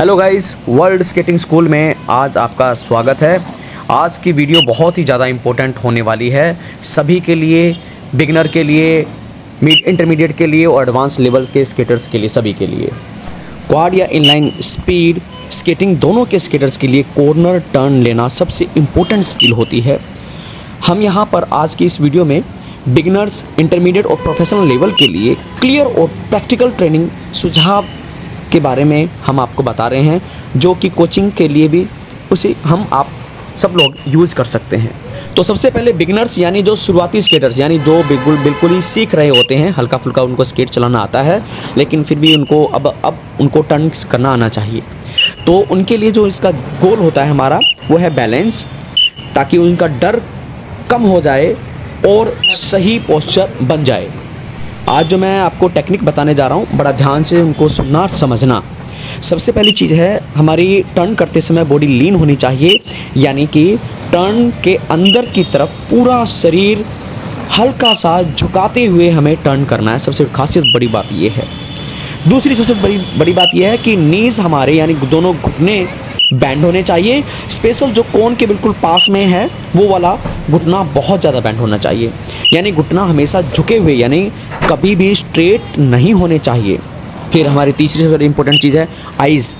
Hello guys, world skating school में आज आपका स्वागत है। आज की वीडियो बहुत ही ज़्यादा इम्पोर्टेंट होने वाली है सभी के लिए, बिगिनर के लिए, इंटरमीडिएट के लिए और एडवांस लेवल के स्केटर्स के लिए, सभी के लिए। क्वाड या इनलाइन स्पीड स्केटिंग दोनों के स्केटर्स के लिए कॉर्नर टर्न लेना सबसे इम्पोर्टेंट स्किल होती है। हम यहाँ पर आज की इस वीडियो में बिगिनर्स, इंटरमीडिएट और प्रोफेशनल लेवल के लिए क्लियर और प्रैक्टिकल ट्रेनिंग सुझाव के बारे में हम आपको बता रहे हैं, जो कि कोचिंग के लिए भी उसे आप सब लोग यूज़ कर सकते हैं। तो सबसे पहले बिगिनर्स यानी जो शुरुआती स्केटर्स, यानी जो बिल्कुल ही सीख रहे होते हैं, हल्का फुल्का उनको स्केट चलाना आता है, लेकिन फिर भी उनको अब उनको टर्न करना आना चाहिए। तो उनके लिए जो इसका गोल होता है हमारा, वो है बैलेंस, ताकि उनका डर कम हो जाए और सही पोस्चर बन जाए। आज जो मैं आपको टेक्निक बताने जा रहा हूँ, बड़ा ध्यान से उनको सुनना, समझना। सबसे पहली चीज़ है, हमारी टर्न करते समय बॉडी लीन होनी चाहिए, यानी कि टर्न के अंदर की तरफ पूरा शरीर हल्का सा झुकाते हुए हमें टर्न करना है। सबसे खासियत बड़ी बात ये है। दूसरी सबसे बड़ी बात यह है कि नीज हमारे यानी दोनों घुटने बैंड होने चाहिए। स्पेशल जो कोन के बिल्कुल पास में है, वो वाला घुटना बहुत ज़्यादा बैंड होना चाहिए, यानी घुटना हमेशा झुके हुए, यानी कभी भी स्ट्रेट नहीं होने चाहिए। फिर हमारी तीसरी सबसे इम्पोर्टेंट चीज़ है आइज़।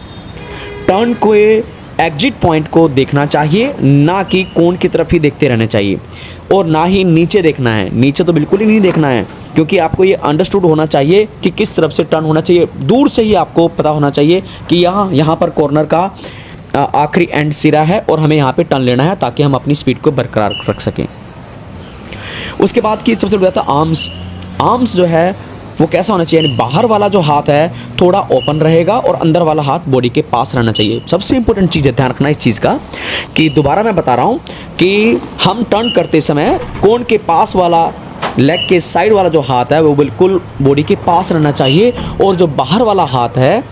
टर्न को एग्जिट पॉइंट को देखना चाहिए, ना कि कोन की तरफ ही देखते रहना चाहिए, और ना ही नीचे देखना है। नीचे तो बिल्कुल ही नहीं देखना है, क्योंकि आपको ये अंडरस्टूड होना चाहिए कि किस तरफ से टर्न होना चाहिए। दूर से ही आपको पता होना चाहिए कि यहाँ पर कॉर्नर का आखिरी एंड सिरा है और हमें यहाँ पे टर्न लेना है, ताकि हम अपनी स्पीड को बरकरार रख सकें। उसके बाद की सबसे बड़ी बात है आर्म्स जो है वो कैसा होना चाहिए, यानी बाहर वाला जो हाथ है थोड़ा ओपन रहेगा और अंदर वाला हाथ बॉडी के पास रहना चाहिए। सबसे इंपॉर्टेंट चीज़ है, ध्यान रखना इस चीज़ का, कि दोबारा मैं बता रहा हूँ कि हम टर्न करते समय कोन के पास वाला, लेग के साइड वाला जो हाथ है वो बिल्कुल बॉडी के पास रहना चाहिए, और जो बाहर वाला हाथ है,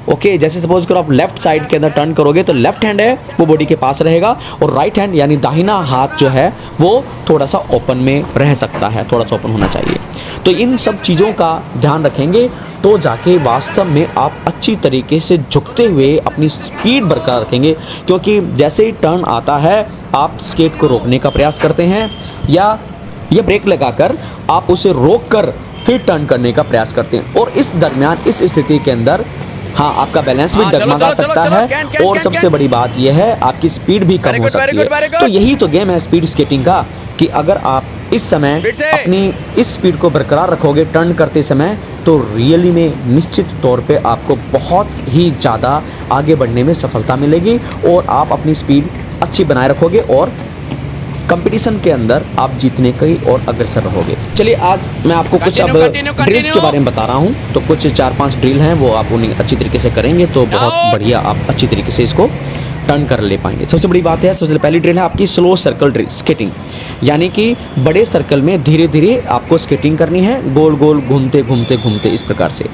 ओके, जैसे सपोज करो आप लेफ्ट साइड के अंदर टर्न करोगे तो लेफ्ट हैंड है वो बॉडी के पास रहेगा, और राइट हैंड यानी दाहिना हाथ जो है वो थोड़ा सा ओपन में रह सकता है, थोड़ा सा ओपन होना चाहिए। तो इन सब चीज़ों का ध्यान रखेंगे तो जाके वास्तव में आप अच्छी तरीके से झुकते हुए अपनी स्पीड बरकरार रखेंगे। क्योंकि जैसे ही टर्न आता है, आप स्केट को रोकने का प्रयास करते हैं, या ये ब्रेक लगाकर आप उसे रोक कर फिर टर्न करने का प्रयास करते हैं, और इस दरमियान, इस स्थिति के अंदर आपका बैलेंस भी डगमगा सकता है, और सबसे बड़ी बात यह है आपकी स्पीड भी कम हो सकती है। तो यही तो गेम है स्पीड स्केटिंग का, कि अगर आप इस समय अपनी इस स्पीड को बरकरार रखोगे टर्न करते समय, तो रियली में निश्चित तौर पे आपको बहुत ही ज़्यादा आगे बढ़ने में सफलता मिलेगी, और आप अपनी स्पीड अच्छी बनाए रखोगे, और कंपटीशन के अंदर आप जीतने की और अग्रसर रहोगे। चलिए आज मैं आपको कुछ अब ड्रिल्स के बारे में बता रहा हूँ। तो कुछ 4-5 ड्रिल हैं, वो आप उन्हें अच्छी तरीके से करेंगे तो बहुत बढ़िया आप अच्छी तरीके से इसको टर्न कर ले पाएंगे। सबसे बड़ी बात है, सबसे पहली ड्रिल है आपकी स्लो सर्कल ड्रिल स्केटिंग, यानी कि बड़े सर्कल में धीरे धीरे आपको स्केटिंग करनी है, गोल गोल घूमते घूमते घूमते, इस प्रकार से।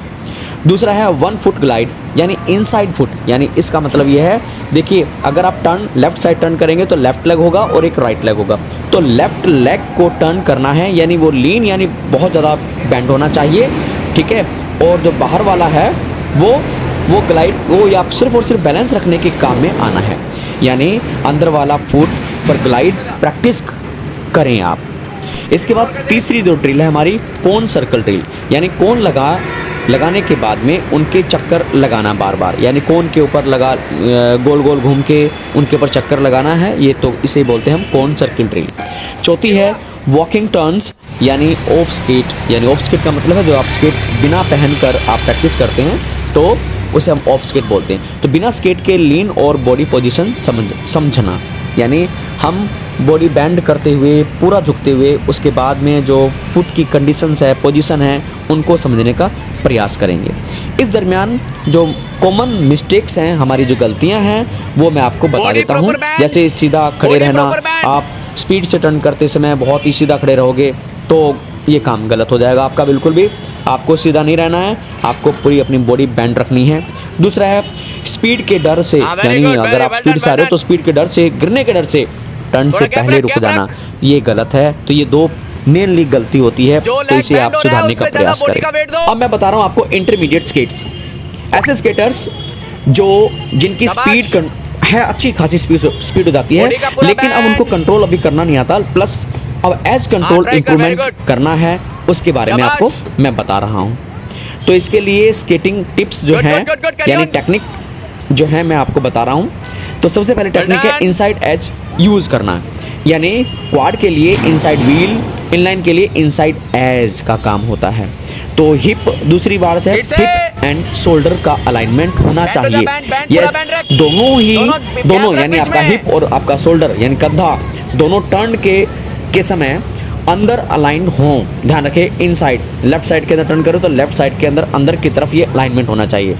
दूसरा है 1 फुट ग्लाइड, यानी इनसाइड फुट, यानी इसका मतलब यह है, देखिए अगर आप टर्न लेफ्ट साइड टर्न करेंगे तो लेफ्ट लेग होगा और एक राइट लेग होगा, तो लेफ्ट लेग को टर्न करना है, यानी वो लीन, यानी बहुत ज़्यादा बेंड होना चाहिए, ठीक है। और जो बाहर वाला है वो ग्लाइड, वो या सिर्फ और सिर्फ बैलेंस रखने के काम में आना है, यानी अंदर वाला फुट पर ग्लाइड प्रैक्टिस करें आप। इसके बाद तीसरी जो ड्रिल है हमारी, कोन सर्कल ड्रिल, यानी कोन लगाने के बाद में उनके चक्कर लगाना बार बार, यानी कोन के ऊपर गोल गोल घूम के उनके ऊपर चक्कर लगाना है, ये तो इसे बोलते हैं हम कोन सर्कल ड्रिल। चौथी है वॉकिंग टर्न्स, यानी ऑफ स्केट, यानी ऑफ स्केट का मतलब है जो आप स्केट बिना पहनकर आप प्रैक्टिस करते हैं, तो उसे हम ऑफ स्केट बोलते हैं। तो बिना स्केट के लीन और बॉडी पोजीशन समझना, यानी हम बॉडी बैंड करते हुए, पूरा झुकते हुए, उसके बाद में जो फुट की कंडीशंस है, पोजीशन है, उनको समझने का प्रयास करेंगे। इस दरमियान जो कॉमन मिस्टेक्स हैं, हमारी जो गलतियां हैं, वो मैं आपको बता देता हूँ। जैसे सीधा खड़े रहना, आप स्पीड से टर्न करते समय बहुत ही सीधा खड़े रहोगे तो ये काम गलत हो जाएगा आपका। बिल्कुल भी आपको सीधा नहीं रहना है, आपको पूरी अपनी बॉडी बैंड रखनी है। दूसरा है स्पीड के डर से, यानी अगर आप स्पीड से आ रहे हो तो स्पीड के डर से, गिरने के डर से टर्न से पहले रुक जाना, ये गलत है। तो ये 2 मेनली गलती होती है, तो इसे आप सुधारने का प्रयास करें। अब मैं बता रहा हूँ आपको इंटरमीडिएट स्केट्स, ऐसे स्केटर्स जिनकी स्पीड है अच्छी खासी स्पीड हो जाती है, लेकिन अब उनको कंट्रोल अभी करना नहीं आता, प्लस अब एज कंट्रोल इम्प्रूवमेंट करना है, उसके बारे में आपको मैं बता रहा हूँ। तो इसके लिए स्केटिंग टिप्स जो हैं यानी टेक्निक जो है मैं आपको बता रहा हूँ। तो सबसे पहले टेक्निक है इनसाइड एज यूज़ करना, यानी क्वाड के लिए इनसाइड व्हील, इनलाइन के लिए इनसाइड एज का काम होता है। तो हिप, दूसरी बात है हिप एंड शोल्डर का अलाइनमेंट होना चाहिए। यस, दोनों यानी आपका हिप और आपका शोल्डर यानी कंधा दोनों टर्न के समय अंदर अलाइन हो। ध्यान रखें, इनसाइड लेफ्ट साइड के अंदर टर्न करो तो लेफ्ट साइड के अंदर की तरफ ये अलाइनमेंट होना चाहिए।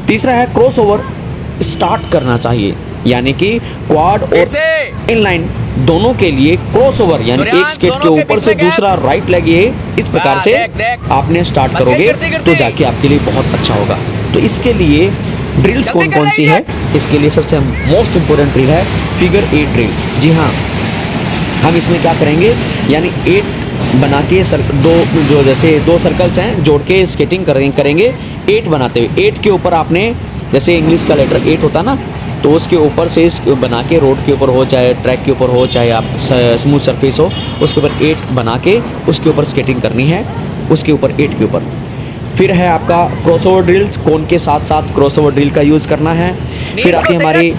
तीसरा है क्रॉस ओवर स्टार्ट करना चाहिए, यानी कि क्वाड और इनलाइन दोनों के लिए क्रॉस ओवर यानी एक स्केट के ऊपर से दूसरा राइट लेग, ये इस प्रकार से आपने स्टार्ट करोगे तो जाके आपके लिए बहुत अच्छा होगा। तो इसके लिए ड्रिल्स कौन कौन सी है, इसके लिए सबसे मोस्ट इंपोर्टेंट ड्रिल है फिगर 8 ड्रिल। जी हाँ, हम इसमें क्या करेंगे, यानी 8 बना के जैसे दो सर्कल्स हैं जोड़ के स्केटिंग करेंगे 8 बनाते हुए। 8 के ऊपर आपने, जैसे इंग्लिश का लेटर 8 होता ना, तो उसके ऊपर से बना के रोड के ऊपर हो चाहे ट्रैक के ऊपर हो चाहे आप स्मूथ सरफेस हो, उसके ऊपर 8 बना के उसके ऊपर स्केटिंग करनी है, उसके ऊपर 8 के ऊपर। फिर है आपका क्रॉसओवर ड्रिल्स, कोन के साथ साथ क्रॉसओवर ड्रिल का यूज़ करना है। फिर आती है हमारी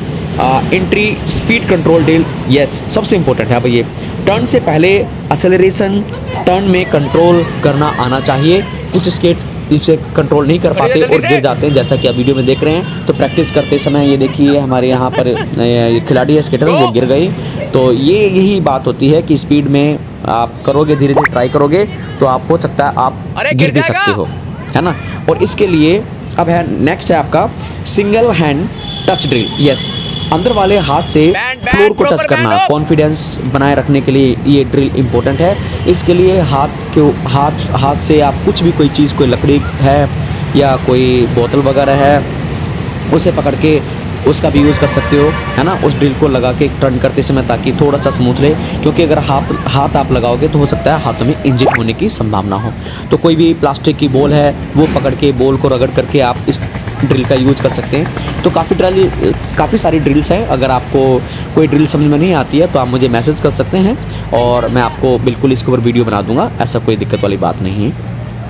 entry speed control drill. Yes, सबसे इंपॉर्टेंट है। अब ये टर्न से पहले एक्सेलरेशन, टर्न में कंट्रोल करना आना चाहिए। कुछ स्केट इससे कंट्रोल नहीं कर पाते और गिर जाते हैं, जैसा कि आप वीडियो में देख रहे हैं। तो प्रैक्टिस करते समय ये देखिए हमारे यहाँ पर खिलाड़ी है स्केटर, वो गिर गई। तो यही बात होती है कि स्पीड में आप करोगे, धीरे धीरे ट्राई करोगे तो आप हो सकता है आप गिर भी सकते हो, है ना। और इसके लिए अब है नेक्स्ट है आपका single hand touch drill. Yes, अंदर वाले हाथ से फ्लोर को टच करना, कॉन्फिडेंस बनाए रखने के लिए ये ड्रिल इम्पोर्टेंट है। इसके लिए हाथ से आप कुछ भी, कोई चीज़, कोई लकड़ी है या कोई बोतल वगैरह है, उसे पकड़ के उसका भी यूज़ कर सकते हो, है ना, उस ड्रिल को लगा के टर्न करते समय, ताकि थोड़ा सा स्मूथ रहे। क्योंकि अगर हाथ आप लगाओगे तो हो सकता है हाथों में इंजरी होने की संभावना हो। तो कोई भी प्लास्टिक की बॉल है वो पकड़ के बॉल को रगड़ करके आप इस ड्रिल का यूज़ कर सकते हैं। तो काफ़ी सारी ड्रिल्स हैं। अगर आपको कोई ड्रिल समझ में नहीं आती है तो आप मुझे मैसेज कर सकते हैं और मैं आपको बिल्कुल इसके ऊपर वीडियो बना दूंगा, ऐसा कोई दिक्कत वाली बात नहीं है,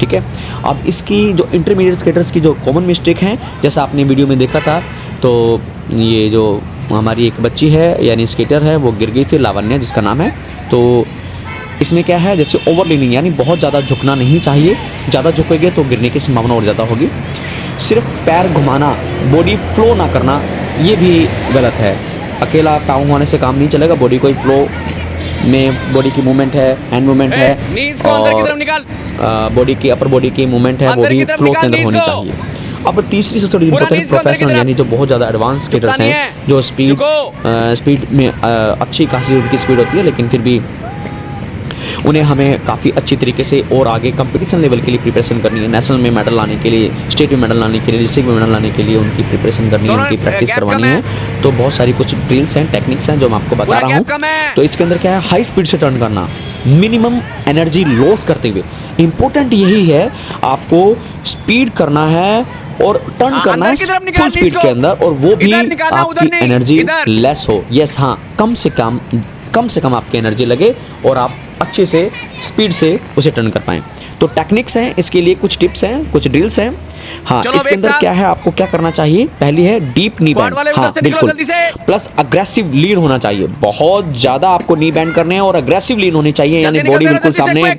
ठीक है। अब इसकी जो इंटरमीडिएट स्केटर्स की जो कॉमन मिस्टेक हैं, जैसा आपने वीडियो में देखा था, तो ये जो हमारी एक बच्ची है यानी स्केटर है वो गिर गई थी, लावण्या जिसका नाम है। तो इसमें क्या है, जैसे ओवर लीनिंग यानी बहुत ज़्यादा झुकना नहीं चाहिए, ज़्यादा झुकेंगे तो गिरने की संभावना और ज़्यादा होगी। सिर्फ पैर घुमाना, बॉडी फ्लो ना करना, ये भी गलत है। अकेला पाँव घुमाने से काम नहीं चलेगा, बॉडी को फ्लो में, बॉडी की मूवमेंट है, हैंड मूवमेंट है और बॉडी की अपर बॉडी की मूवमेंट है, वो भी फ्लो के अंदर होनी चाहिए। अब तीसरी सबसे बड़ी इंपॉर्टेंट, प्रोफेशनल यानी जो बहुत ज़्यादा एडवांस स्केटर्स हैं, जो स्पीड में अच्छी खासी उनकी स्पीड होती है, लेकिन फिर भी उन्हें हमें काफ़ी अच्छी तरीके से और आगे कंपटीशन लेवल के लिए प्रिपरेशन करनी है। नेशनल में मेडल लाने के लिए, स्टेट में मेडल लाने के लिए, डिस्ट्रिक्ट में मेडल लाने के लिए उनकी प्रिपरेशन करनी है, उनकी प्रैक्टिस करवानी है। तो बहुत सारी कुछ ड्रिल्स हैं, टेक्निक्स हैं जो मैं आपको बता रहा हूँ। तो इसके अंदर क्या है, हाई स्पीड से टर्न करना, मिनिमम एनर्जी लॉस करते हुए। इम्पोर्टेंट यही है, आपको स्पीड करना है और टर्न करना है फुल स्पीड के अंदर, और वो भी आपकी एनर्जी लेस हो। यस हाँ, कम से कम आपकी एनर्जी लगे और आप अच्छे से स्पीड से उसे टर्न कर पाएँ। तो टेक्निक्स हैं, इसके लिए कुछ टिप्स हैं, कुछ ड्रिल्स हैं। हाँ, इसके अंदर क्या है, आपको क्या करना चाहिए, पहली है डीप नी बैंड। हाँ बिल्कुल, प्लस अग्रेसिव लीन होना चाहिए। बहुत ज़्यादा आपको नी बैंड करने हैं और अग्रेसिव लीन होनी चाहिए, यानी बॉडी बिल्कुल सामने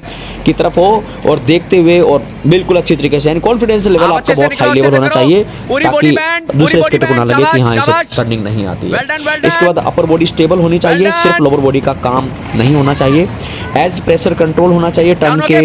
की तरफ हो और देखते हुए और बिल्कुल अच्छी तरीके से, यानी कॉन्फिडेंस लेवल आपका बहुत हाई लेवल होना चाहिए, ताकि दूसरे स्केटर को ना लगे कि हाँ इसे टर्निंग नहीं आती है। इसके बाद अपर बॉडी स्टेबल होनी चाहिए, सिर्फ लोअर बॉडी का काम नहीं होना चाहिए। एज प्रेशर कंट्रोल होना चाहिए, टर्न के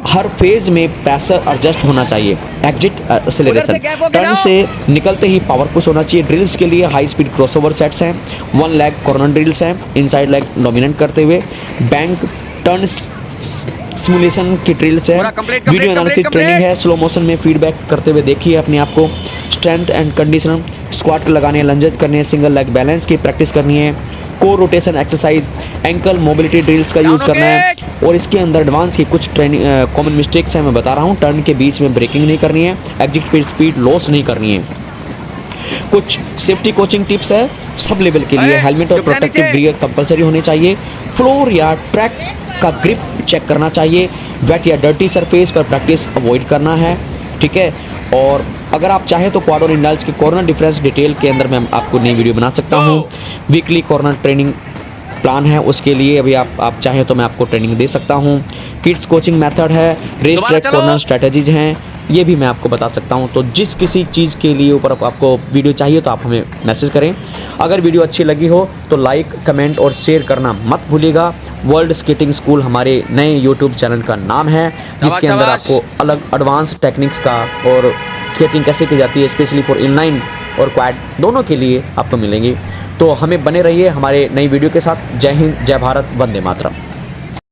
हर फेज में प्रेशर एडजस्ट होना चाहिए। एग्जिट एक्सेलरेशन, टर्न से निकलते ही पावर पुश होना चाहिए। ड्रिल्स के लिए हाई स्पीड क्रॉसओवर सेट्स हैं, 1 लेग कॉर्नर ड्रिल्स हैं, इनसाइड लेग डोमिनेट करते हुए, बैंक टर्न सिमुलेशन की ड्रिल्स है, वीडियो एनालिसिस ट्रेनिंग है, स्लो मोशन में फीडबैक करते हुए देखिए अपने आप को, स्ट्रेंथ एंड कंडीशन, स्क्वाट लगाने, लंजेस करने, सिंगल लेग बैलेंस की प्रैक्टिस करनी है, core rotation exercise, ankle mobility drills का यूज़ करना है। और इसके अंदर एडवांस की कुछ ट्रेनिंग कॉमन मिस्टेक्स हैं, मैं बता रहा हूँ। टर्न के बीच में ब्रेकिंग नहीं करनी है, एग्जिट स्पीड लॉस नहीं करनी है, कुछ सेफ्टी कोचिंग टिप्स है सब लेवल के लिए। हेलमेट और प्रोटेक्टिव गियर कंपलसरी होने चाहिए। फ्लोर या ट्रैक का ग्रिप चेक करना चाहिए। वेट या डर्टी सरफेस पर प्रैक्टिस अवॉइड करना है, ठीक है। और अगर आप चाहें तो क्वाड और इंडाल्स के कॉर्नर डिफरेंस डिटेल के अंदर मैं आपको नई वीडियो बना सकता हूँ। वीकली कॉर्नर ट्रेनिंग प्लान है, उसके लिए अभी आप चाहें तो मैं आपको ट्रेनिंग दे सकता हूँ। किड्स कोचिंग मेथड है, रेस ट्रैक कॉर्नर स्ट्रेटजीज हैं, ये भी मैं आपको बता सकता हूँ। तो जिस किसी चीज़ के लिए ऊपर आपको वीडियो चाहिए तो आप हमें मैसेज करें। अगर वीडियो अच्छी लगी हो तो लाइक, कमेंट और शेयर करना मत भूलिएगा। वर्ल्ड स्केटिंग स्कूल हमारे नए यूट्यूब चैनल का नाम है, जिसके अंदर आपको अलग एडवांस टेक्निक्स का और स्केटिंग कैसे की जाती है स्पेशली फॉर इनलाइन और क्वाड दोनों के लिए आपको मिलेंगी। तो हमें बने रहिए हमारे नई वीडियो के साथ। जय हिंद, जय भारत, वंदे मातरम।